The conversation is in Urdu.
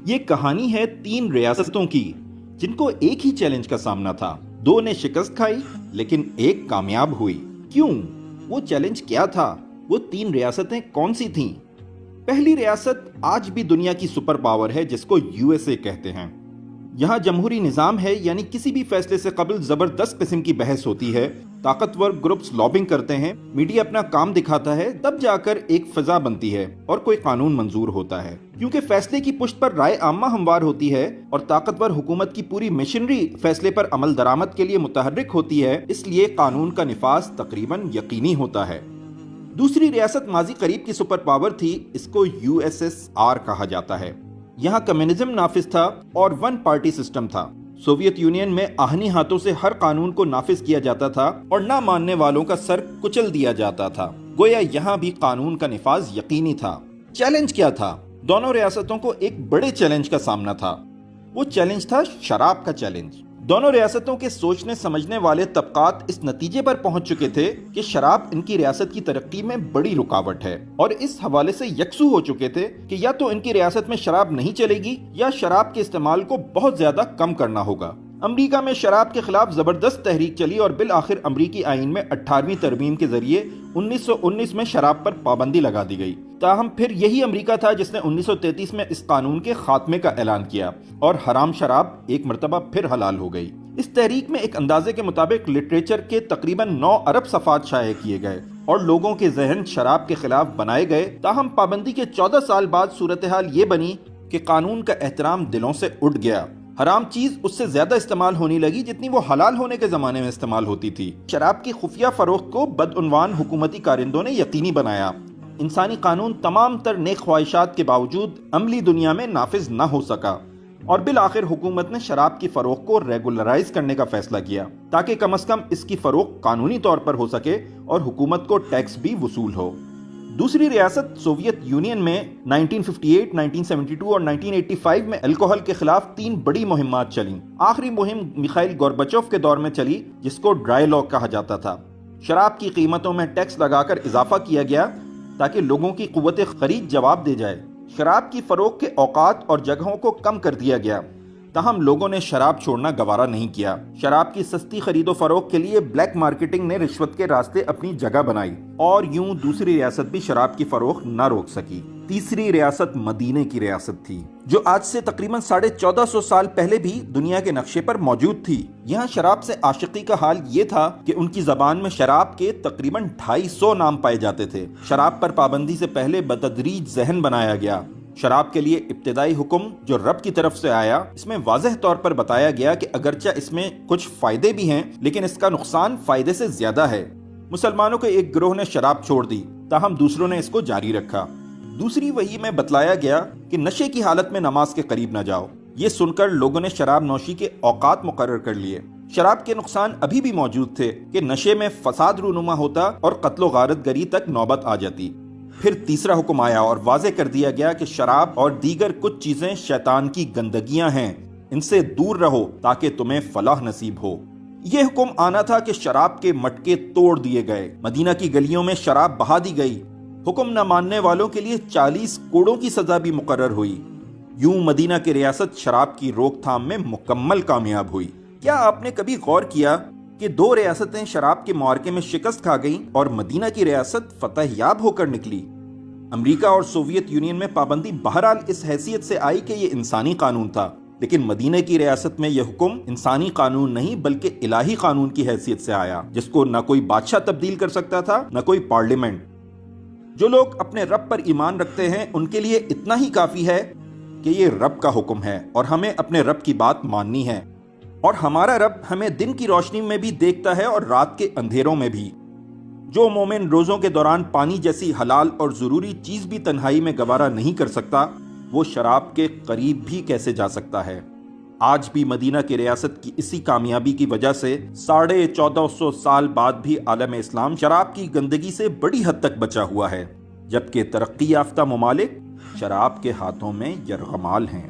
یہ کہانی ہے 3 ریاستوں کی جن کو ایک ہی چیلنج کا سامنا تھا. 2 نے شکست کھائی لیکن ایک کامیاب ہوئی. کیوں؟ وہ چیلنج کیا تھا؟ وہ 3 ریاستیں کون سی تھیں؟ پہلی ریاست آج بھی دنیا کی سپر پاور ہے جس کو USA کہتے ہیں. یہاں جمہوری نظام ہے، یعنی کسی بھی فیصلے سے قبل زبردست قسم کی بحث ہوتی ہے، طاقتور گروپس لابنگ کرتے ہیں، میڈیا اپنا کام دکھاتا ہے، تب جا کر ایک فضا بنتی ہے اور کوئی قانون منظور ہوتا ہے. کیونکہ فیصلے کی پشت پر رائے عامہ ہموار ہوتی ہے اور طاقتور حکومت کی پوری مشینری فیصلے پر عمل درآمد کے لیے متحرک ہوتی ہے، اس لیے قانون کا نفاذ تقریباً یقینی ہوتا ہے. دوسری ریاست ماضی قریب کی سپر پاور تھی، اس کو USSR کہا جاتا ہے. یہاں کمیونزم نافذ تھا اور 1 پارٹی سسٹم تھا. سوویت یونین میں آہنی ہاتھوں سے ہر قانون کو نافذ کیا جاتا تھا اور نہ ماننے والوں کا سر کچل دیا جاتا تھا. گویا یہاں بھی قانون کا نفاذ یقینی تھا. چیلنج کیا تھا؟ دونوں ریاستوں کو ایک بڑے چیلنج کا سامنا تھا. وہ چیلنج تھا شراب کا چیلنج. دونوں ریاستوں کے سوچنے سمجھنے والے طبقات اس نتیجے پر پہنچ چکے تھے کہ شراب ان کی ریاست کی ترقی میں بڑی رکاوٹ ہے، اور اس حوالے سے یکسو ہو چکے تھے کہ یا تو ان کی ریاست میں شراب نہیں چلے گی یا شراب کے استعمال کو بہت زیادہ کم کرنا ہوگا. امریکہ میں شراب کے خلاف زبردست تحریک چلی اور بالآخر امریکی آئین میں 18ویں ترمیم کے ذریعے 1919 میں شراب پر پابندی لگا دی گئی. تاہم پھر یہی امریکہ تھا جس نے 1933 میں اس قانون کے خاتمے کا اعلان کیا اور حرام شراب ایک مرتبہ پھر حلال ہو گئی. اس تحریک میں ایک اندازے کے مطابق لٹریچر کے تقریباً 9 ارب صفحات شائع کیے گئے اور لوگوں کے ذہن شراب کے خلاف بنائے گئے. تاہم پابندی کے 14 سال بعد صورتحال یہ بنی کہ قانون کا احترام دلوں سے اٹھ گیا. حرام چیز اس سے زیادہ استعمال ہونے لگی جتنی وہ حلال ہونے کے زمانے میں استعمال ہوتی تھی. شراب کی خفیہ فروخت کو بدعنوان حکومتی کارندوں نے یقینی بنایا. انسانی قانون تمام تر نیک خواہشات کے باوجود عملی دنیا میں نافذ نہ ہو سکا اور بالآخر حکومت نے شراب کی فروخت کو ریگولرائز کرنے کا فیصلہ کیا تاکہ کم از کم اس کی فروخت قانونی طور پر ہو سکے اور حکومت کو ٹیکس بھی وصول ہو. دوسری ریاست سوویت یونین میں 1958, 1972 اور 1985 میں الکوہل کے خلاف 3 بڑی مہمات چلیں. آخری مہم میخائیل گورباچوف کے دور میں چلی جس کو ڈرائی لا کہا جاتا تھا. شراب کی قیمتوں میں ٹیکس لگا کر اضافہ کیا گیا تاکہ لوگوں کی قوت خرید جواب دے جائے. شراب کی فروخت کے اوقات اور جگہوں کو کم کر دیا گیا. تاہم لوگوں نے شراب چھوڑنا گوارا نہیں کیا. شراب کی سستی خرید و فروخت کے لیے بلیک مارکیٹنگ نے رشوت کے راستے اپنی جگہ بنائی اور یوں دوسری ریاست بھی شراب کی فروخت نہ روک سکی. تیسری ریاست مدینے کی ریاست تھی جو آج سے تقریباً 1450 سال پہلے بھی دنیا کے نقشے پر موجود تھی. یہاں شراب سے عاشقی کا حال یہ تھا کہ ان کی زبان میں شراب کے تقریباً 250 نام پائے جاتے تھے. شراب پر پابندی سے پہلے بتدریج ذہن بنایا گیا. شراب کے لیے ابتدائی حکم جو رب کی طرف سے آیا، اس میں واضح طور پر بتایا گیا کہ اگرچہ اس میں کچھ فائدے بھی ہیں لیکن اس کا نقصان فائدے سے زیادہ ہے. مسلمانوں کے ایک گروہ نے شراب چھوڑ دی، تاہم دوسروں نے اس کو جاری رکھا. دوسری وحی میں بتلایا گیا کہ نشے کی حالت میں نماز کے قریب نہ جاؤ. یہ سن کر لوگوں نے شراب نوشی کے اوقات مقرر کر لیے. شراب کے نقصان ابھی بھی موجود تھے کہ نشے میں فساد رونما ہوتا اور قتل و غارت گری تک نوبت آ جاتی. پھر تیسرا حکم آیا اور واضح کر دیا گیا کہ شراب اور دیگر کچھ چیزیں شیطان کی گندگیاں ہیں، ان سے دور رہو تاکہ تمہیں فلاح نصیب ہو. یہ حکم آنا تھا کہ شراب کے مٹکے توڑ دیے گئے. مدینہ کی گلیوں میں شراب بہا دی گئی. حکم نہ ماننے والوں کے لیے 40 کوڑوں کی سزا بھی مقرر ہوئی. یوں مدینہ کی ریاست شراب کی روک تھام میں مکمل کامیاب ہوئی. کیا آپ نے کبھی غور کیا کہ 2 ریاستیں شراب کے معرکے میں شکست کھا گئیں اور مدینہ کی ریاست فتح یاب ہو کر نکلی؟ امریکہ اور سوویت یونین میں پابندی بہرحال اس حیثیت سے آئی کہ یہ انسانی قانون تھا، لیکن مدینہ کی ریاست میں یہ حکم انسانی قانون نہیں بلکہ الہی قانون کی حیثیت سے آیا، جس کو نہ کوئی بادشاہ تبدیل کر سکتا تھا نہ کوئی پارلیمنٹ. جو لوگ اپنے رب پر ایمان رکھتے ہیں ان کے لیے اتنا ہی کافی ہے کہ یہ رب کا حکم ہے اور ہمیں اپنے رب کی بات ماننی ہے. اور ہمارا رب ہمیں دن کی روشنی میں بھی دیکھتا ہے اور رات کے اندھیروں میں بھی. جو مومن روزوں کے دوران پانی جیسی حلال اور ضروری چیز بھی تنہائی میں گوارا نہیں کر سکتا، وہ شراب کے قریب بھی کیسے جا سکتا ہے؟ آج بھی مدینہ کی ریاست کی اسی کامیابی کی وجہ سے 1450 سال بعد بھی عالم اسلام شراب کی گندگی سے بڑی حد تک بچا ہوا ہے، جبکہ ترقی یافتہ ممالک شراب کے ہاتھوں میں یرغمال ہیں.